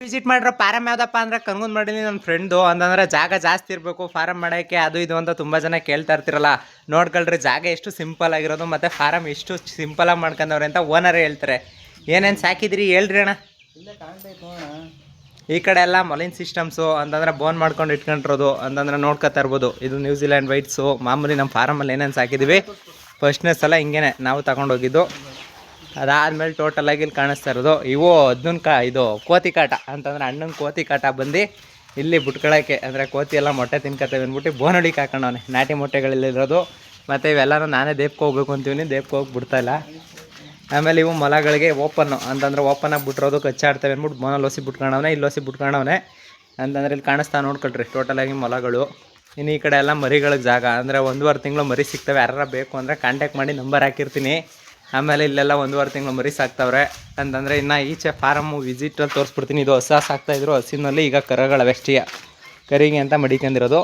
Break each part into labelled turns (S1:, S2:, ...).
S1: Visit ಮಾಡಿರೋ farm ಯಾವುದಪ್ಪ ಅಂದ್ರೆ ಕನ್ಗುಂದ್ ಮಾಡಿನಿ ನನ್ನ ಫ್ರೆಂಡು. ಅಂತಂದ್ರೆ ಜಾಗ ಜಾಸ್ತಿ ಇರಬೇಕು ಫಾರಮ್ ಮಾಡೋಕ್ಕೆ, ಅದು ಇದು ಅಂತ ತುಂಬ ಜನ ಕೇಳ್ತಾ ಇರ್ತಿರಲ್ಲ. ನೋಡ್ಕೊಳ್ರಿ ಜಾಗ ಎಷ್ಟು ಸಿಂಪಲ್ ಆಗಿರೋದು, ಮತ್ತು ಫಾರಮ್ ಎಷ್ಟು ಸಿಂಪಲಾಗಿ ಮಾಡ್ಕೊಂಡವ್ರೆ ಅಂತ ಓನರ್ ಹೇಳ್ತಾರೆ. ಏನೇನು ಸಾಕಿದ್ರಿ ಹೇಳ್ರಿ ಅಣ್ಣ. ಈ ಕಡೆ ಎಲ್ಲ ಮೊಲಿನ್ ಸಿಸ್ಟಮ್ಸು ಅಂತಂದ್ರೆ ಬೋನ್ ಮಾಡ್ಕೊಂಡು ಇಟ್ಕೊಂಡಿರೋದು ಅಂತಂದ್ರೆ ನೋಡ್ಕೊತಾ ಇರ್ಬೋದು. ಇದು ನ್ಯೂಜಿಲ್ಯಾಂಡ್ ವೈಟ್ಸು. ಮಾಮೂಲಿ ನಮ್ಮ ಫಾರಮಲ್ಲಿ ಏನೇನು ಸಾಕಿದ್ದೀವಿ ಫಸ್ಟ್ನೇ ಸಲ ಹಿಂಗೇನೆ ನಾವು ತಗೊಂಡೋಗಿದ್ದು. ಅದಾದಮೇಲೆ ಟೋಟಲಾಗಿ ಇಲ್ಲಿ ಕಾಣಿಸ್ತಾ ಇರೋದು ಇವು ಇದು ಕೋತಿ ಕಾಟ ಅಂತಂದ್ರೆ ಅಣ್ಣನ ಕೋತಿ ಕಾಟ ಬಂದು ಇಲ್ಲಿ ಬಿಟ್ಕೊಳ್ಳೋಕ್ಕೆ, ಅಂದರೆ ಕೋತಿ ಎಲ್ಲ ಮೊಟ್ಟೆ ತಿನ್ಕೊತೇವೆ ಅಂದ್ಬಿಟ್ಟು ಬೋನಡಿಗೆ ಹಾಕೊಂಡವನೆ. ನಾಟಿ ಮೊಟ್ಟೆಗಳಲ್ಲಿರೋದು. ಮತ್ತು ಇವೆಲ್ಲನೂ ನಾನೇ ದೇಪ್ಕೊ ಹೋಗ್ಬೇಕು ಅಂತೀವಿ, ದೇಪ್ಕೊ ಹೋಗಿ ಬಿಡ್ತಾಯಿಲ್ಲ. ಆಮೇಲೆ ಇವು ಮೊಲಗಳಿಗೆ ಓಪನ್ನು ಅಂತಂದ್ರೆ ಓಪನಾಗಿ ಬಿಟ್ಟಿರೋದು ಕಚ್ಚಾಡ್ತವೆ ಅಂದ್ಬಿಟ್ಟು ಬೋನಲ್ಲಿ ಒಸಿ ಬಿಟ್ಕೊಂಡವನೆ, ಇಲ್ಲಿ ಒಸಿ ಬಿಟ್ಕೊಂಡವನೆ ಅಂತಂದ್ರೆ ಇಲ್ಲಿ ಕಾಣಿಸ್ತಾ ನೋಡ್ಕೊಳ್ರಿ ಟೋಟಲಾಗಿ ಮೊಲಗಳು. ಇನ್ನು ಈ ಕಡೆ ಎಲ್ಲ ಮರಿಗಳಿಗೆ ಜಾಗ, ಅಂದರೆ 1.5 ತಿಂಗಳು ಮರಿ ಸಿಗ್ತವೆ. ಯಾರು ಬೇಕು ಅಂದರೆ ಕಾಂಟ್ಯಾಕ್ಟ್ ಮಾಡಿ ನಂಬರ್ ಹಾಕಿರ್ತೀನಿ. ಆಮೇಲೆ ಇಲ್ಲೆಲ್ಲ 1.5 ತಿಂಗಳು ಮರಿ ಸಾಕ್ತವ್ರೆ ಅಂತಂದರೆ ಇನ್ನು ಈಚೆ ಫಾರಮ್ಮು ವಿಸಿಟಲ್ಲಿ ತೋರಿಸ್ಬಿಡ್ತೀನಿ. ಇದು ಹಸ ಸಾಕ್ತಾಯಿದ್ರು, ಹಸಿನಲ್ಲಿ ಈಗ ಕರಗಳವೆಷ್ಟಿಯ ಕರಿಗೆ ಅಂತ ಮಡಿಕೊಂಡಿರೋದು.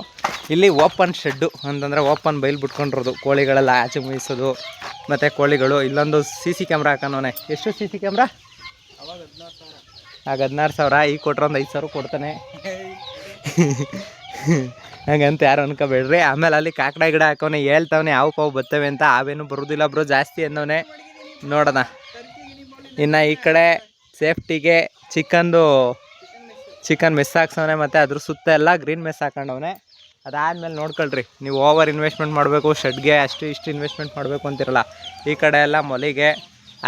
S1: ಇಲ್ಲಿ ಓಪನ್ ಶೆಡ್ಡು ಅಂತಂದರೆ ಓಪನ್ ಬೈಲ್ ಬಿಟ್ಕೊಂಡಿರೋದು, ಕೋಳಿಗಳೆಲ್ಲ ಆಚೆ ಮುಗಿಸೋದು ಮತ್ತು ಕೋಳಿಗಳು. ಇಲ್ಲೊಂದು CC ಕ್ಯಾಮ್ರಾ ಹಾಕೋನವನೆ. ಎಷ್ಟು CC ಕ್ಯಾಮ್ರಾ? ಆಗ 16,000. ಈಗ ಕೊಟ್ರೆ ಒಂದು 5,000 ಕೊಡ್ತಾನೆ. ಹಂಗಂತ ಯಾರು ಅನ್ಕೋಬೇಡ್ರಿ. ಆಮೇಲೆ ಅಲ್ಲಿ ಕಾಕಡ ಗಿಡ ಹಾಕೋನೆ, ಹೇಳ್ತವನೆ ಯಾವ ಪಾವು ಬರ್ತವೆ ಅಂತ. ಅವೇನು ಬರೋದಿಲ್ಲ ಬ್ರೋ ಜಾಸ್ತಿ ಅಂದವನೆ, ನೋಡೋಣ. ಇನ್ನು ಈ ಕಡೆ ಸೇಫ್ಟಿಗೆ ಚಿಕನ್ ಮೆಸ್ ಹಾಕ್ಸವನೆ, ಮತ್ತು ಅದ್ರ ಸುತ್ತ ಎಲ್ಲ ಗ್ರೀನ್ ಮೆಸ್ ಹಾಕೊಂಡವನೆ. ಅದಾದಮೇಲೆ ನೋಡ್ಕೊಳ್ರಿ, ನೀವು ಓವರ್ ಇನ್ವೆಸ್ಟ್ಮೆಂಟ್ ಮಾಡಬೇಕು ಶೆಡ್ಗೆ, ಅಷ್ಟು ಇಷ್ಟು ಇನ್ವೆಸ್ಟ್ಮೆಂಟ್ ಮಾಡಬೇಕು ಅಂತಿರಲ್ಲ. ಈ ಕಡೆ ಎಲ್ಲ ಮೊಲಿಗೆ,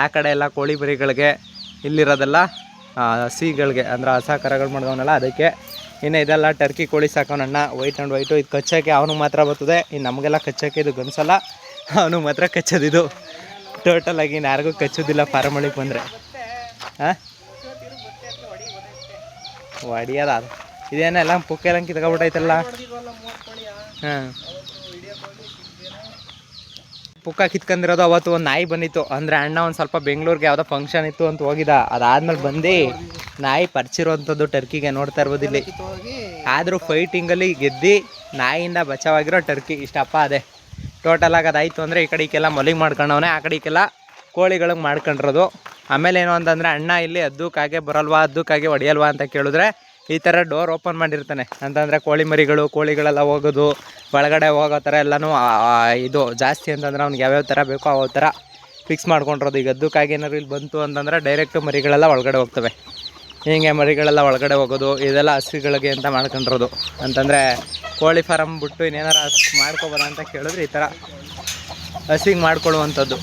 S1: ಆ ಕಡೆ ಎಲ್ಲ ಕೋಳಿ ಬರಿಗಳಿಗೆ, ಇಲ್ಲಿರೋದೆಲ್ಲ ಹಸಿಗಳಿಗೆ ಅಂದರೆ ಹಸ ಕರಗಳು ಮಾಡ್ದವನಲ್ಲ ಅದಕ್ಕೆ. ಇನ್ನು ಇದೆಲ್ಲ ಟರ್ಕಿ ಕೋಳಿ ಸಾಕೋನಣ್ಣ, ವೈಟ್ ಆ್ಯಂಡ್ ವೈಟು. ಇದು ಕಚ್ಚೋಕ್ಕೆ ಅವನು ಮಾತ್ರ ಬರ್ತದೆ, ಇನ್ನು ನಮಗೆಲ್ಲ ಕಚ್ಚೋಕ್ಕೆ ಇದು ಗನ್ಸಲ್ಲ, ಅವನು ಮಾತ್ರ ಕಚ್ಚೋದಿದು. ಟೋಟಲಾಗಿ ಇನ್ನು ಯಾರಿಗೂ ಕಚ್ಚೋದಿಲ್ಲ ಫಾರಮಳಿಗೆ ಬಂದರೆ. ಹಾಂ ಹೊಡಿಯೋದ ಅದು ಇದೇನೆಲ್ಲ ಪುಕ್ಕೆಲ್ಲ ಕಿತ್ಕೊಬಿಟ್ಟೈತಲ್ಲ. ಹಾಂ ಪುಕ್ಕ ಕಿತ್ಕೊಂಡಿರೋದು. ಅವತ್ತು ಒಂದು ನಾಯಿ ಬಂದಿತ್ತು, ಅಂದರೆ ಅಣ್ಣ ಒಂದು ಸ್ವಲ್ಪ ಬೆಂಗಳೂರಿಗೆ ಯಾವುದೋ ಫಂಕ್ಷನ್ ಇತ್ತು ಅಂತ ಹೋಗಿದ್ದ. ಅದಾದಮೇಲೆ ಬಂದು ನಾಯಿ ಪರಿಚಿರೋವಂಥದ್ದು ಟರ್ಕಿಗೆ ನೋಡ್ತಾ ಇರ್ಬೋದು ಇಲ್ಲಿ. ಆದರೂ ಫೈಟಿಂಗಲ್ಲಿ ಗೆದ್ದು ನಾಯಿಯಿಂದ ಬಚಾವಾಗಿರೋ ಟರ್ಕಿ ಇಷ್ಟಪ್ಪ ಅದೇ. ಟೋಟಲಾಗಿ ಅದಾಯಿತು ಅಂದರೆ ಈ ಕಡೆಗೆಲ್ಲ ಮೊಲಿಗೆ ಮಾಡ್ಕೊಂಡವನೇ, ಆ ಕಡೆಗೆಲ್ಲ ಕೋಳಿಗಳಿಗೆ ಮಾಡ್ಕೊಂಡಿರೋದು. ಆಮೇಲೆ ಏನು ಅಂತಂದರೆ ಅಣ್ಣ ಇಲ್ಲಿ ಹದ್ದಕ್ಕಾಗೆ ಬರಲ್ವಾ, ಹದ್ದಕ್ಕಾಗೆ ಹೊಡೆಯಲ್ವಾ ಅಂತ ಕೇಳಿದ್ರೆ ಈ ಥರ ಡೋರ್ ಓಪನ್ ಮಾಡಿರ್ತಾನೆ. ಅಂತಂದರೆ ಕೋಳಿಗಳೆಲ್ಲ ಹೋಗೋದು, ಒಳಗಡೆ ಹೋಗೋ ಥರ ಎಲ್ಲನೂ ಇದು ಜಾಸ್ತಿ ಅಂತಂದರೆ ಅವ್ನಿಗೆ ಯಾವ್ಯಾವ ಥರ ಬೇಕೋ ಯಾವ ಥರ ಫಿಕ್ಸ್ ಮಾಡ್ಕೊಂಡಿರೋದು. ಈಗ ಹದ್ದಕ್ಕಾಗಿ ಏನಾದ್ರು ಇಲ್ಲಿ ಬಂತು ಅಂತಂದರೆ ಡೈರೆಕ್ಟು ಮರಿಗಳೆಲ್ಲ ಒಳಗಡೆ ಹೋಗ್ತವೆ. ಹೀಗೆ ಮರಿಗಳೆಲ್ಲ ಒಳಗಡೆ ಹೋಗೋದು, ಇದೆಲ್ಲ ಹಸಿಗಳಿಗೆ ಅಂತ ಮಾಡ್ಕೊಂಡಿರೋದು. ಅಂತಂದರೆ ಕೋಳಿ ಫಾರಮ್ ಬಿಟ್ಟು ಇನ್ನೇನಾರು ಮಾಡ್ಕೊಬೋದ ಅಂತ ಕೇಳಿದ್ರೆ ಈ ಥರ ಹಸಿಗೆ ಮಾಡ್ಕೊಳ್ಳುವಂಥದ್ದು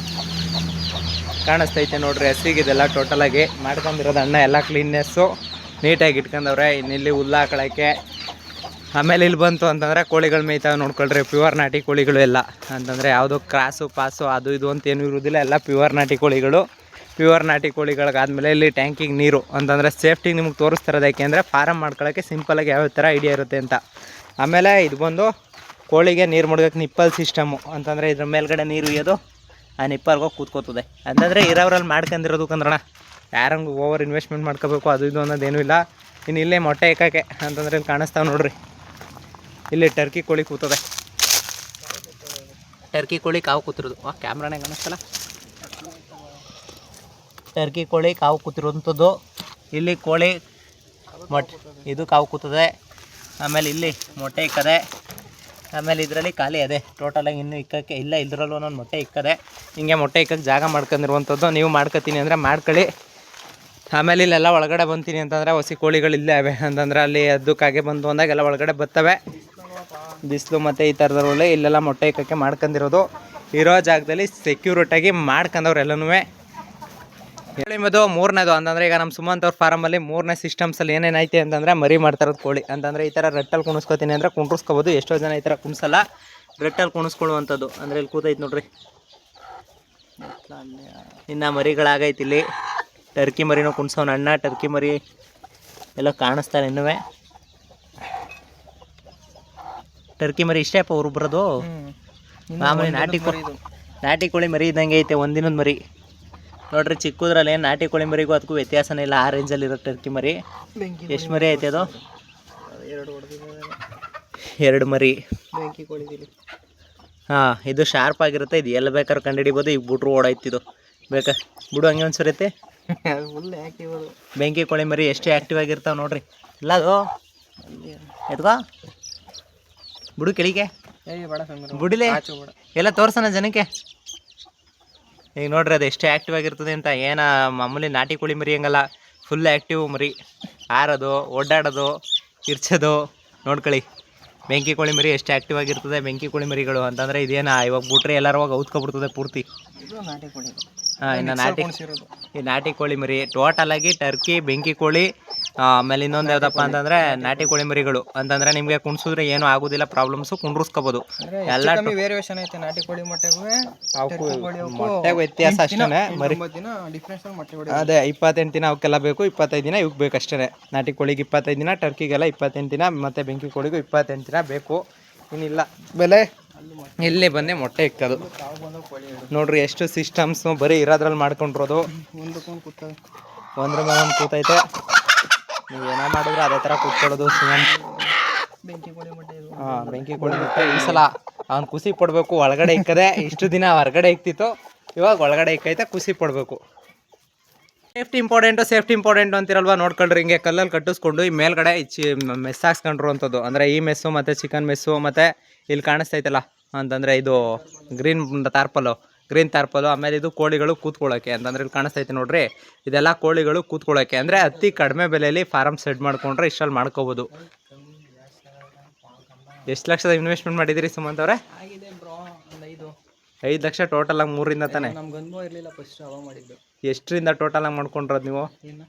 S1: ಕಾಣಿಸ್ತೈತೆ ನೋಡ್ರಿ. ಹಸಿಗಿದೆಲ್ಲ ಟೋಟಲಾಗಿ ಮಾಡ್ಕೊಂಡಿರೋದು. ಅಣ್ಣ ಎಲ್ಲ ಕ್ಲೀನ್ನೆಸ್ಸು ನೀಟಾಗಿ ಇಟ್ಕೊಂಡವ್ರೆ. ಇನ್ನಿಲ್ಲಿ ಹುಲ್ಲು ಹಾಕೊಳ್ಳೋಕ್ಕೆ. ಆಮೇಲೆ ಇಲ್ಲಿ ಬಂತು ಅಂತಂದರೆ ಕೋಳಿಗಳು ಮೇಯ್ತಾವೆ ನೋಡ್ಕೊಳ್ರಿ. ಪ್ಯೂರ್ ನಾಟಿ ಕೋಳಿಗಳು ಎಲ್ಲ, ಅಂತಂದರೆ ಯಾವುದೋ ಕ್ರಾಸು ಪಾಸು ಅದು ಇದು ಅಂತ ಏನೂ ಇರೋದಿಲ್ಲ, ಎಲ್ಲ ಪ್ಯೂರ್ ನಾಟಿ ಕೋಳಿಗಳು. ಪ್ಯೂರ್ ನಾಟಿ ಕೋಳಿಗಳಿಗಾದ್ಮೇಲೆ ಇಲ್ಲಿ ಟ್ಯಾಂಕಿಗೆ ನೀರು ಅಂತಂದರೆ ಸೇಫ್ಟಿಗೆ ನಿಮ್ಗೆ ತೋರಿಸ್ತಾರದು. ಯಾಕೆಂದರೆ ಫಾರಮ್ ಮಾಡ್ಕೊಳ್ಳೋಕ್ಕೆ ಸಿಂಪಲಾಗಿ ಯಾವ ಥರ ಐಡಿಯಾ ಇರುತ್ತೆ ಅಂತ. ಆಮೇಲೆ ಇದು ಬಂದು ಕೋಳಿಗೆ ನೀರು ಮುಡ್ಗೋಕ್ಕೆ ನಿಪ್ಪಲ್ ಸಿಸ್ಟಮು. ಅಂತಂದರೆ ಇದ್ರ ಮೇಲ್ಗಡೆ ನೀರು ಇಯೋದು, ಆ ನಿಪ್ಪಲ್ಗೋಗಿ ಕೂತ್ಕೋತದೆ. ಅಂತಂದರೆ ಇರೋರಲ್ಲಿ ಮಾಡ್ಕೊಂಡಿರೋದು ಕಂದ್ರಣ. ಯಾರಂಗೆ ಓವರ್ ಇನ್ವೆಸ್ಟ್ಮೆಂಟ್ ಮಾಡ್ಕೋಬೇಕು ಅದು ಇದು ಅನ್ನೋದೇನೂ ಇಲ್ಲ. ಇನ್ನು ಇಲ್ಲೇ ಮೊಟ್ಟೆ ಇಕ್ಕೋಕ್ಕೆ ಅಂತಂದರೆ ಇಲ್ಲಿ ಕಾಣಿಸ್ತಾವೆ ನೋಡ್ರಿ, ಇಲ್ಲಿ ಟರ್ಕಿ ಕೋಳಿ ಕೂತದೆ. ಟರ್ಕಿ ಕೋಳಿ ಕಾವು ಕೂತಿರೋದು. ಕ್ಯಾಮ್ರಾನೇ ಕಾಣಿಸ್ತಲ್ಲ. ಟರ್ಕಿ ಕೋಳಿ ಕಾವು ಕೂತಿರೋಂಥದ್ದು. ಇಲ್ಲಿ ಕೋಳಿ ಇದು ಕಾವು ಕೂತದೆ. ಆಮೇಲೆ ಇಲ್ಲಿ ಮೊಟ್ಟೆ ಇಕ್ಕದೆ. ಆಮೇಲೆ ಇದರಲ್ಲಿ ಖಾಲಿ ಅದೇ ಟೋಟಲಾಗಿ ಇನ್ನೂ ಇಕ್ಕೋಕ್ಕೆ ಇಲ್ಲ. ಇದರಲ್ಲೂ ಒಂದೊಂದು ಮೊಟ್ಟೆ ಇಕ್ಕದೆ. ಹಿಂಗೆ ಮೊಟ್ಟೆ ಇಕ್ಕೋಕ್ಕೆ ಜಾಗ ಮಾಡ್ಕೊಂಡಿರುವಂಥದ್ದು. ನೀವು ಮಾಡ್ಕೊತೀನಿ ಅಂದರೆ ಮಾಡ್ಕೊಳ್ಳಿ. ಆಮೇಲೆ ಇಲ್ಲೆಲ್ಲ ಒಳಗಡೆ ಬಂತೀನಿ ಅಂತಂದರೆ ಹೊಸಿ ಕೋಳಿಗಳು ಇಲ್ಲೇ ಅವೆ. ಅಂತಂದರೆ ಅಲ್ಲಿ ಅದಕ್ಕಾಗೆ ಬಂದು ಅಂದಾಗೆಲ್ಲ ಒಳಗಡೆ ಬರ್ತವೆ. ಬಿಸಿಲು ಮತ್ತು ಈ ಥರದ್ರಲ್ಲಿ ಇಲ್ಲೆಲ್ಲ ಮೊಟ್ಟೆ ಇಕ್ಕೋಕ್ಕೆ ಮಾಡ್ಕೊಂಡಿರೋದು. ಇರೋ ಜಾಗದಲ್ಲಿ ಸೆಕ್ಯೂರಿಟಾಗಿ ಮಾಡ್ಕೊಂಡವ್ರು ಎಲ್ಲನೂ. ಮದು ಮೂರನೇದು ಅಂತಂದರೆ ಈಗ ನಮ್ಮ ಸುಮಂತ್ ಅವ್ರ ಫಾರಮಲ್ಲಿ 3ನೇ ಸಿಸ್ಟಮ್ಸಲ್ಲಿ ಏನೇನೈತೆ ಅಂತಂದರೆ ಮರಿ ಮಾಡ್ತಾರೋದು ಕೋಳಿ. ಅಂತಂದರೆ ಈ ಥರ ರಟ್ಟಲ್ಲಿ ಕುಣಿಸ್ಕೊತೀನಿ ಅಂದರೆ ಕುಂಡ್ರಿಸ್ಕೋಬೋದು. ಎಷ್ಟೋ ಜನ ಈ ಥರ ಕುಣಿಸಲ್ಲ, ರಟ್ಟಲ್ಲಿ ಕುಣಿಸ್ಕೊಳ್ಳುವಂಥದ್ದು. ಅಂದರೆ ಇಲ್ಲಿ ಕೂತೈತೆ ನೋಡ್ರಿ. ಇನ್ನು ಮರಿಗಳಾಗೈತಿ ಇಲ್ಲಿ. ಟರ್ಕಿ ಮರಿನೂ ಕುಣಿಸೋನು ಅಣ್ಣ. ಟರ್ಕಿ ಮರಿ ಎಲ್ಲ ಕಾಣಿಸ್ತಾರೆ ಇನ್ನೂ. ಟರ್ಕಿ ಮರಿ ಇಷ್ಟೇ ಅಪ್ಪ ಅವ್ರು ಬರೋದು. ಮಾಮೂಲಿ ನಾಟಿ ಕೋಳಿ ಮರಿ ಇದ್ದಂಗೆ ಐತೆ, ಒಂದಿನದ ಮರಿ ನೋಡ್ರಿ. ಚಿಕ್ಕದ್ರಲ್ಲಿ ನಾಟಿ ಕೋಳಿ ಮರಿಗೂ ಅದಕ್ಕೂ ವ್ಯತ್ಯಾಸನೇ ಇಲ್ಲ. ಆ ರೇಂಜಲ್ಲಿರೋ ಟರ್ಕಿ ಮರಿ. ಎಷ್ಟು ಮರಿ ಐತೆ ಅದು? 2 ಮರಿ. ಹಾಂ, ಇದು ಶಾರ್ಪ್ ಆಗಿರುತ್ತೆ. ಇದು ಎಲ್ಲಿ ಬೇಕಾದ್ರೆ ಕಂಡು ಹಿಡಿಬೋದು. ಈಗ ಬಿಟ್ರು ಓಡಾಯ್ತಿದ್ದು ಬೇಕಾ ಬಿಡು, ಹಂಗೆ ಒಂದು ಸರಿ ಐತೆ.
S2: ಫುಲ್ ಆ್ಯಕ್ಟಿವ್ ಅದು.
S1: ಬೆಂಕಿ ಕೋಳಿ ಮರಿ ಎಷ್ಟು ಆ್ಯಕ್ಟಿವ್ ಆಗಿರ್ತಾವೆ ನೋಡ್ರಿ. ಇಲ್ಲ ಅದು ಎತ್ಕೋ ಬಿಡು ಕೆಳಿಗೆ ಬಿಡಿಲೆ ಎಲ್ಲ ತೋರ್ಸೋಣ ಜನಕ್ಕೆ. ಈಗ ನೋಡ್ರಿ ಅದು ಎಷ್ಟು ಆ್ಯಕ್ಟಿವ್ ಆಗಿರ್ತದೆ ಅಂತ. ಏನ ಮಾಮೂಲಿ ನಾಟಿ ಕೋಳಿ ಮರಿ ಹಂಗಲ್ಲ, ಫುಲ್ ಆ್ಯಕ್ಟಿವ್ ಮರಿ. ಆರೋದು, ಓಡಾಡೋದು, ಇರ್ಚೋದು ನೋಡ್ಕೊಳ್ಳಿ. ಬೆಂಕಿ ಕೋಳಿ ಮರಿ ಎಷ್ಟು ಆ್ಯಕ್ಟಿವ್ ಆಗಿರ್ತದೆ ಬೆಂಕಿ ಕೋಳಿ ಮರಿಗಳು ಅಂತಂದರೆ. ಇದೇನ ಇವಾಗ ಬಿಟ್ರೆ ಎಲ್ಲರೂ ಹೋಗಿ ಔತ್ಕೊಬಿಡ್ತದೆ ಪೂರ್ತಿ.
S2: ನಾಟಿ ಕೋಳಿ.
S1: ಹಾಂ, ಇನ್ನು ಈ ನಾಟಿ ಕೋಳಿ ಮರಿ ಟೋಟಲ್ ಆಗಿ ಟರ್ಕಿ, ಬೆಂಕಿ ಕೋಳಿ, ಆಮೇಲೆ ಇನ್ನೊಂದು ಯಾವುದಪ್ಪ ಅಂತಂದರೆ ನಾಟಿ ಕೋಳಿ ಮರಿಗಳು ಅಂತಂದರೆ ನಿಮಗೆ ಕುಣಿಸಿದ್ರೆ ಏನೂ ಆಗೋದಿಲ್ಲ, ಪ್ರಾಬ್ಲಮ್ಸು ಕುಂಡ್ರಿಸ್ಕೋಬೋದು. ಎಲ್ಲ
S2: ವೇರಿಯೇಷನ್ ಐತೆ ನಾಟಿ ಕೋಳಿ ಮೊಟ್ಟೆಗೂ
S1: ವ್ಯತ್ಯಾಸ ಅಷ್ಟೇ. ಮರಿ
S2: ಡಿಫ್ರೆನ್ಸ್
S1: ಅದೇ 28 ದಿನ ಅವಕ್ಕೆಲ್ಲ ಬೇಕು, 25 ದಿನ ಇವಕ್ಕೆ ಬೇಕು ಅಷ್ಟೇ. ನಾಟಿ ಕೋಳಿಗೆ 25 ದಿನ, ಟರ್ಕಿಗೆಲ್ಲ 28 ದಿನ, ಮತ್ತು ಬೆಂಕಿ ಕೋಳಿಗೂ 28 ದಿನ ಬೇಕು. ಇನ್ನಿಲ್ಲ ಬೆಲೆ ಇಲ್ಲಿ ಬಂದು ಮೊಟ್ಟೆ ಇಕ್ಕೋದು ನೋಡ್ರಿ. ಎಷ್ಟು ಸಿಸ್ಟಮ್ಸು ಬರೀ ಇರೋದ್ರಲ್ಲಿ ಮಾಡ್ಕೊಂಡಿರೋದು. ಒಂದ್ರ ಮೇಲೆ ಒಂದು ಕೂತೈತೆ. ನೀವು ಏನೋ ಮಾಡಿದ್ರೆ ಅದೇ ಥರ ಕೂತ್ಕೊಳ್ಳೋದು.
S2: ಬೆಂಕಿ ಕೋಳಿ ಮೊಟ್ಟೆ.
S1: ಹಾಂ, ಬೆಂಕಿ ಕೋಳಿ ಮೊಟ್ಟೆ. ಈ ಸಲ ಅವ್ನು ಖುಷಿ ಪಡಬೇಕು. ಒಳಗಡೆ ಇಕ್ಕದೆ ಇಷ್ಟು ದಿನ ಹೊರಗಡೆ ಇಕ್ತಿತ್ತು, ಇವಾಗ ಒಳಗಡೆ ಇಕ್ಕೈತೆ, ಖುಷಿ ಪಡಬೇಕು. Safety important ಅಂತಿರಲ್ವ. ನೋಡ್ಕೊಳ್ರಿ, ಹಿಂಗೆ ಕಲ್ಲಲ್ಲಿ ಕಟ್ಟಿಸ್ಕೊಂಡು ಈ ಮೇಲ್ಗಡೆ ಮೆಸ್ ಹಾಕ್ಸ್ಕೊಂಡ್ರು ಅಂಥದ್ದು. ಅಂದರೆ ಈ ಮೆಸ್ಸು ಮತ್ತು ಚಿಕನ್ ಮೆಸ್ಸು, ಮತ್ತು ಇಲ್ಲಿ ಕಾಣಿಸ್ತೈತಲ್ಲ ಅಂತಂದರೆ ಇದು ಗ್ರೀನ್ ತಾರ್ಪಲು. ಆಮೇಲೆ ಇದು ಕೋಳಿಗಳು ಕೂತ್ಕೊಳ್ಳೋಕ್ಕೆ ಅಂತಂದರೆ ಇಲ್ಲಿ ಕಾಣಿಸ್ತೈತೆ ನೋಡ್ರಿ. ಇದೆಲ್ಲ ಕೋಳಿಗಳು ಕೂತ್ಕೊಳ್ಳೋಕ್ಕೆ. ಅಂದರೆ ಅತಿ ಕಡಿಮೆ ಬೆಲೆಯಲ್ಲಿ ಫಾರಮ್ ಸೆಟ್ ಮಾಡ್ಕೊಂಡ್ರೆ ಇಷ್ಟಲ್ಲಿ ಮಾಡ್ಕೋಬೋದು. ಎಷ್ಟು ಲಕ್ಷದ ಇನ್ವೆಸ್ಟ್ಮೆಂಟ್ ಮಾಡಿದಿರಿ ಸುಮಂತ್ ಅವರೇ? 5 ಲಕ್ಷ ಟೋಟಲಾಗಿ 3ರಿಂದ ತಾನೆ?
S2: ನಮ್ಗೆ ಅನುಭವ ಇರಲಿಲ್ಲ ಫಸ್ಟ್ ಅವಾಗ ಮಾಡಿದ್ದು.
S1: ಎಷ್ಟರಿಂದ ಟೋಟಲಾಗಿ ಮಾಡ್ಕೊಂಡ್ರದು ನೀವು?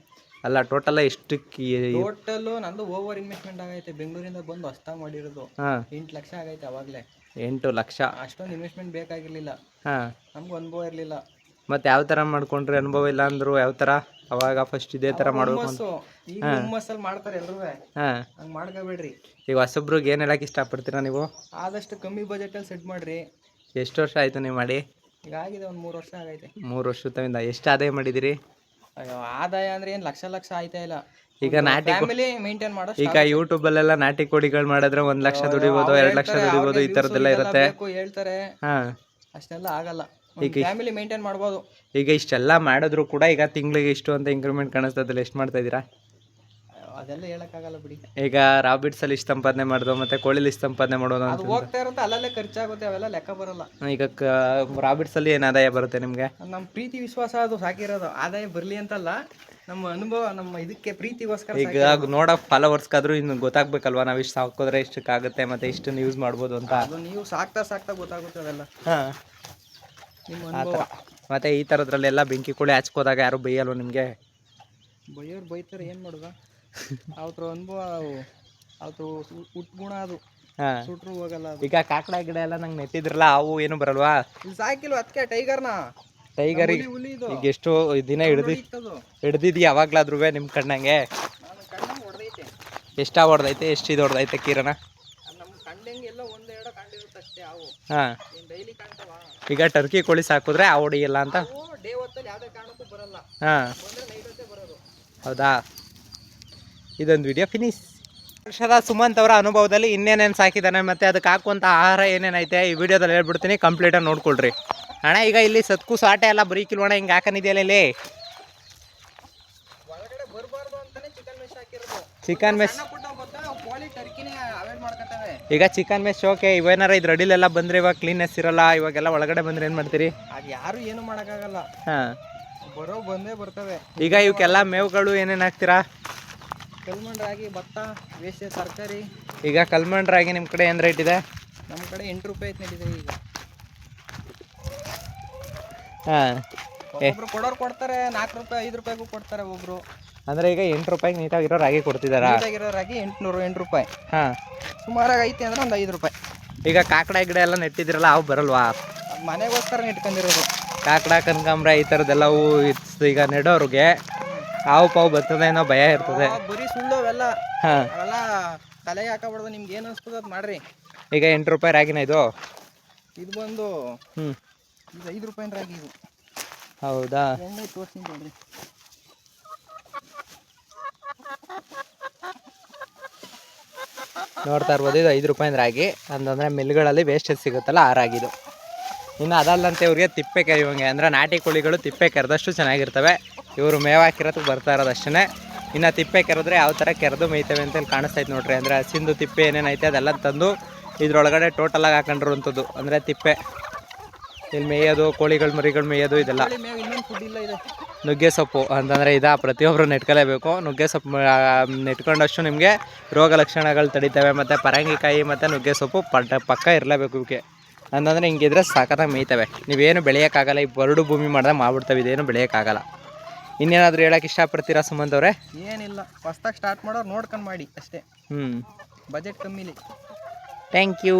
S1: ಅಲ್ಲ, ಟೋಟಲ್ ಎಷ್ಟಕ್ಕೆ?
S2: ಟೋಟಲ್ ನಂದು ಓವರ್ ಇನ್ವೆಸ್ಟ್ಮೆಂಟ್ ಆಗೈತೆ. ಬೆಂಗಳೂರಿಂದ ಬಂದು ಹೊಸ್ದಾಗಿ ಮಾಡಿರೋದು. 8 ಲಕ್ಷ ಆಗೈತೆ ಅವಾಗಲೇ.
S1: 8 ಲಕ್ಷ.
S2: ಅಷ್ಟೊಂದು ಇನ್ವೆಸ್ಟ್ಮೆಂಟ್ ಬೇಕಾಗಿರ್ಲಿಲ್ಲ. ನಮಗೂ ಅನುಭವ ಇರಲಿಲ್ಲ.
S1: ಮತ್ತೆ ಯಾವ ಥರ ಮಾಡ್ಕೊಂಡ್ರಿ? ಅನುಭವ ಇಲ್ಲ ಅಂದ್ರು ಯಾವ ಥರ? ಅವಾಗ ಫಸ್ಟ್ ಇದೇ ಥರ ಮಾಡಬೇಕು.
S2: ಈಗ ಹುಮ್ಮಸ್ಸಲ್ಲಿ ಮಾಡ್ತಾರೆ ಎಲ್ಲರೂ. ಹಂಗೆ ಮಾಡ್ಕೋಬೇಡ್ರಿ.
S1: ಈಗ ಹೊಸಬ್ರಿಗೆ ಏನು ಹೇಳಕ್ಕೆ ಇಷ್ಟಪಡ್ತೀರಾ ನೀವು?
S2: ಆದಷ್ಟು ಕಮ್ಮಿ ಬಜೆಟಲ್ಲಿ ಸೆಟ್ ಮಾಡಿರಿ.
S1: ಎಷ್ಟು ವರ್ಷ ಆಯಿತು ನೀವು ಮಾಡಿ?
S2: ಈಗ ಆಗಿದೆ ಒಂದು 3 ವರ್ಷ ಆಗೈತೆ.
S1: 3 ವರ್ಷದಿಂದ ಎಷ್ಟು ಆದಾಯ ಮಾಡಿದಿರಿ?
S2: ಅಯ್ಯೋ, ಆದಾಯ ಅಂದ್ರೆ ಏನು ಲಕ್ಷ ಆಯ್ತಾ ಇಲ್ಲ.
S1: ಈಗ ನಾಟಿ
S2: ಫ್ಯಾಮಿಲಿ ಮೇಂಟೈನ್ ಮಾಡೋ.
S1: ಈಗ ಯೂಟ್ಯೂಬಲ್ಲೆಲ್ಲ ನಾಟಿ ಕೋಳಿಗಳು ಮಾಡಿದ್ರೆ 1 ಲಕ್ಷ ದುಡಿಬೋದು, 2 ಲಕ್ಷ ದುಡಿಬೋದು, ಈ ಥರದ್ದೆಲ್ಲ ಇರುತ್ತೆ.
S2: ಹೇಳ್ತಾರೆ. ಅಷ್ಟೆಲ್ಲ ಆಗಲ್ಲ. ಫ್ಯಾಮಿಲಿ ಮೇಂಟೈನ್ ಮಾಡ್ಬೋದು.
S1: ಈಗ ಇಷ್ಟೆಲ್ಲ ಮಾಡಿದ್ರು ಕೂಡ ಈಗ ತಿಂಗಳಿಗೆ ಇಷ್ಟು ಅಂತ ಇಂಕ್ರಿಮೆಂಟ್ ಕಾಣಿಸ್ತದಲ್ಲ, ಎಷ್ಟು ಮಾಡ್ತಾ ಇದ್ದೀರಾ?
S2: ಅದೆಲ್ಲ ಹೇಳಕ್ಕಾಗಲ್ಲ ಬಿಡಿ.
S1: ಈಗ ರಾಬಿಟ್ಸ್ ಅಲ್ಲಿ ಇಷ್ಟು ಸಂಪಾದನೆ ಮಾಡೋದು, ಮತ್ತೆ ಕೋಳಿಲಿ ಇಷ್ಟು ಸಂಪಾದನೆ ಮಾಡೋದು ಅಂತ
S2: ಹೋಗ್ತಾ ಇರುತ್ತೆ. ಅಲ್ಲಲ್ಲೇ ಖರ್ಚಾಗುತ್ತೆ, ಅವೆಲ್ಲ ಲೆಕ್ಕ ಬರಲ್ಲ.
S1: ಈಗ ರಾಬಿಟ್ಸ್ ಅಲ್ಲಿ ಏನು ಆದಾಯ ಬರುತ್ತೆ ನಿಮ್ಗೆ?
S2: ನಮ್ಮ ಪ್ರೀತಿ ವಿಶ್ವಾಸ ಅದು ಸಾಕಿರೋದು. ಆದಾಯ ಬರ್ಲಿ ಅಂತಲ್ಲ, ನಮ್ಮ ಅನುಭವ, ನಮ್ಮ ಇದಕ್ಕೆ ಪ್ರೀತಿಗೋಸ್ಕರ.
S1: ಈಗ ನೋಡೋ ಫಾಲೋವರ್ಸ್ಗಾದ್ರೂ ಇನ್ನು ಗೊತ್ತಾಗ್ಬೇಕಲ್ವಾ, ನಾವು ಇಷ್ಟು ಸಾಕೋದ್ರೆ ಇಷ್ಟಕ್ಕಾಗುತ್ತೆ, ಮತ್ತೆ ಇಷ್ಟನ್ನು ಯೂಸ್ ಮಾಡ್ಬೋದು ಅಂತ.
S2: ಅದು ನೀವು ಸಾಕ್ತಾ ಗೊತ್ತಾಗುತ್ತೆ ಅದೆಲ್ಲ. ನಿಮ್ಮ
S1: ಅನುಭವ. ಮತ್ತೆ ಈ ಥರದ್ರಲ್ಲೆಲ್ಲ ಬೆಂಕಿ ಕೋಳಿ ಹಚ್ಕೋದಾಗ ಯಾರು ಬೈಯಲ್ವ ನಿಮಗೆ?
S2: ಬೈಯೋರು ಬೈತಾರೆ, ಏನು ಮಾಡೋದ? ಅವ್ರ ಅನುಭವ, ಅವ್ರ ಉಟ್ಗುಣ ಅದು. ಸುಟ್ರು ಹೋಗಲ್ಲ.
S1: ಈಗ ಕಾಕಡ ಗಿಡ ಎಲ್ಲ ನಂಗೆ ನೆಟ್ಟಿದ್ರಲ್ಲ, ಅವು ಏನು ಬರಲ್ವಾ?
S2: ಸಾಕಿಲ್ವ ಅದಕ್ಕೆ
S1: ಟೈಗರ್ ಈಗ ಎಷ್ಟು ದಿನ ಹಿಡ್ದಿದ್ದಿ ಯಾವಾಗ್ಲಾದ್ರೂ ನಿಮ್ಮ ಕಣ್ಣಂಗೆ? ಎಷ್ಟ ಹೊಡೆದೈತೆ, ಎಷ್ಟು ಇದು ಹೊಡೆದೈತೆ ಕಿರಣ? ಹಾಂ, ಈಗ ಟರ್ಕಿ ಕೋಳಿ ಸಾಕಿದ್ರೆ ಆ ಹೊಡಿಯಲ್ಲ ಅಂತ? ಹಾಂ, ಹೌದಾ? ಇದೊಂದು ವಿಡಿಯೋ ಫಿನಿಶ್. ವರ್ಷದ ಸುಮಂತ್ ಅವರ ಅನುಭವದಲ್ಲಿ ಇನ್ನೇನೇನು ಸಾಕಿದ್ದಾನೆ, ಮತ್ತು ಅದಕ್ಕೆ ಹಾಕುವಂಥ ಆಹಾರ ಏನೇನೈತೆ ಈ ವಿಡಿಯೋದಲ್ಲಿ ಹೇಳ್ಬಿಡ್ತೀನಿ, ಕಂಪ್ಲೀಟಾಗಿ ನೋಡ್ಕೊಳ್ರಿ. ಅಣ್ಣ, ಈಗ ಇಲ್ಲಿ ಸತ್ಕು ಸಾಟೆ ಎಲ್ಲ ಬರೀ ಕಿಲ್ವಣ ಹಿಂಗೆ ಹಾಕನಿದೆಯಲ್ಲ ಇಲ್ಲಿ ಚಿಕನ್ ಮೆಸ್. ಈಗ ಚಿಕನ್ ಮೆಸ್ ಓಕೆ, ಇವೇನಾರ ಇದು ರೆಡಿಲೆಲ್ಲ ಬಂದರೆ ಇವಾಗ ಕ್ಲೀನ್ನೆಸ್ ಇರಲ್ಲ, ಇವಾಗೆಲ್ಲ ಒಳಗಡೆ ಬಂದರೆ ಏನು ಮಾಡ್ತೀರಿ?
S2: ಅದು ಯಾರು ಏನು ಮಾಡೋಕ್ಕಾಗಲ್ಲ.
S1: ಹಾಂ,
S2: ಬಂದೇ ಬರ್ತವೆ.
S1: ಈಗ ಇವಕ್ಕೆಲ್ಲ ಮೇವುಗಳು ಏನೇನು ಹಾಕ್ತೀರಾ?
S2: ಕಲ್ಮಂಡ್ ರಾಗಿ, ಭತ್ತ, ವೇಸ್ಟ್ ತರಕಾರಿ.
S1: ಈಗ ಕಲ್ಮಂಡ್ ರಾಗಿ ನಿಮ್ಮ ಕಡೆ ಏನು ರೇಟ್ ಇದೆ?
S2: ನಮ್ಮ ಕಡೆ 8 ರೂಪಾಯಿ ನಡೀತಿದೆ ಈಗ.
S1: ಹಾಂ,
S2: ಒಬ್ರು ಕೊಡೋರು ಕೊಡ್ತಾರೆ, 4 ರೂಪಾಯಿ 5 ರೂಪಾಯಿಗೂ ಕೊಡ್ತಾರೆ ಒಬ್ರು.
S1: ಅಂದರೆ ಈಗ 8 ರೂಪಾಯಿಗೆ ನೀಟಾಗಿರೋ ರಾಗಿ ಕೊಡ್ತಿದ್ದಾರಾ?
S2: ನೀಟಾಗಿರೋ ರಾಗಿ 8 ರೂಪಾಯಿ.
S1: ಹಾಂ,
S2: ಸುಮಾರಾಗಿ ಐತೆ ಅಂದ್ರೆ ಒಂದು 5 ರೂಪಾಯಿ.
S1: ಈಗ ಕಾಕಡ ಗಿಡ ಎಲ್ಲ ನೆಟ್ಟಿದ್ರಲ್ಲ, ಅವು ಬರಲ್ವಾ?
S2: ಮನೆಗೋಸ್ಕರ ಇಟ್ಕೊಂಡಿರೋದು.
S1: ಕಾಕಡ, ಕನಕಾಂಬ್ರ ಈ ಥರದ್ದೆಲ್ಲವು ಈಗ ನೆಡೋರಿಗೆ ಹಾವು ಪಾವು ಬರ್ತದೆ ಏನೋ ಭಯ ಇರ್ತದೆ.
S2: ಬರೀ ಸುಳ್ಳು ಅವೆಲ್ಲ.
S1: ಹಾಂ,
S2: ಅವೆಲ್ಲ ತಲೆಗೆ ಹಾಕಬಾರ್ದು. ನಿಮ್ಗೆ ಏನು ಅನಿಸ್ತದೆ ಅದು ಮಾಡ್ರಿ.
S1: ಈಗ 8 ರೂಪಾಯಿ ರಾಗಿನ ಇದು?
S2: ಇದು ಬಂದು ಇದು 5 ರೂಪಾಯಿ ರಾಗಿ ಇದು.
S1: ಹೌದಾ?
S2: ಎಣ್ಣೆ ತೋರಿಸ್ತೀನಿ ನೋಡ್ರಿ.
S1: ನೋಡ್ತಾ ಇರ್ಬೋದು, ಇದು 5 ರೂಪಾಯಿ ರಾಗಿ ಅಂತಂದರೆ ಮಿಲ್ಗಳಲ್ಲಿ ವೇಸ್ಟೇಜ್ ಸಿಗುತ್ತಲ್ಲ ಆ ರಾಗಿದು. ಇನ್ನು ಅದಲ್ಲಂತೆ ಇವ್ರಿಗೆ ತಿಪ್ಪೆ ಕೆರೆಯುವಂಗೆ, ಅಂದರೆ ನಾಟಿ ಕೋಳಿಗಳು ತಿಪ್ಪೆ ಕೆರೆದಷ್ಟು ಚೆನ್ನಾಗಿರ್ತವೆ. ಇವರು ಮೇವು ಹಾಕಿರೋದಕ್ಕೆ ಬರ್ತಾ ಇರೋದು ಅಷ್ಟೇ. ಇನ್ನು ತಿಪ್ಪೆ ಕೆರೆದ್ರೆ ಯಾವ ಥರ ಕೆರೆದು ಮೇಯ್ತವೆ ಅಂತ ಇಲ್ಲಿ ಕಾಣಿಸ್ತೈತೆ ನೋಡ್ರಿ. ಅಂದರೆ ಹಸಿಂದು ತಿಪ್ಪೆ ಏನೇನೈತೆ ಅದೆಲ್ಲ ತಂದು ಇದ್ರೊಳಗಡೆ ಟೋಟಲಾಗಿ ಹಾಕೊಂಡಿರುವಂಥದ್ದು. ಅಂದರೆ ತಿಪ್ಪೆ ಇಲ್ಲಿ ಮೇಯೋದು, ಕೋಳಿಗಳು ಮರಿಗಳು ಮೇಯೋದು ಇದೆಲ್ಲ.
S2: ಇನ್ನೊಂದು ಫುಡ್ ಇಲ್ಲ ಇದೆ
S1: ನುಗ್ಗೆ ಸೊಪ್ಪು ಅಂತಂದರೆ ಪ್ರತಿಯೊಬ್ಬರು ನೆಟ್ಕೊಳ್ಳೇಬೇಕು. ನುಗ್ಗೆ ಸೊಪ್ಪು ನೆಟ್ಕೊಂಡಷ್ಟು ನಿಮಗೆ ರೋಗ ಲಕ್ಷಣಗಳು ತಡೀತವೆ. ಮತ್ತು ಪರಂಗಿಕಾಯಿ ಮತ್ತು ನುಗ್ಗೆ ಸೊಪ್ಪು ಪಕ್ಕ ಇರಲೇಬೇಕು ಇವಕ್ಕೆ. ಅಂತಂದರೆ ಹಿಂಗಿದ್ರೆ ಸಾಕತ್ತಾಗಿ ಮೇಯ್ತವೆ. ನೀವೇನು ಬೆಳೆಯೋಕ್ಕಾಗಲ್ಲ. ಈ ಬರಡು ಭೂಮಿ ಮಾಡಿದ್ರೆ ಮಾಡ್ಬಿಡ್ತವೆ, ಇದೇನು ಬೆಳೆಯೋಕ್ಕಾಗಲ್ಲ. ಇನ್ನೇನಾದರೂ ಹೇಳೋಕೆ ಇಷ್ಟಪಡ್ತೀರಾ ಸುಮಂತ್ ಅವರೇ?
S2: ಏನಿಲ್ಲ, ಹೊಸ್ದಾಗಿ ಸ್ಟಾರ್ಟ್ ಮಾಡೋರು ನೋಡ್ಕೊಂಡು ಮಾಡಿ ಅಷ್ಟೇ.
S1: ಹ್ಞೂ,
S2: ಬಜೆಟ್ ಕಮ್ಮಿಲಿ.
S1: Thank you.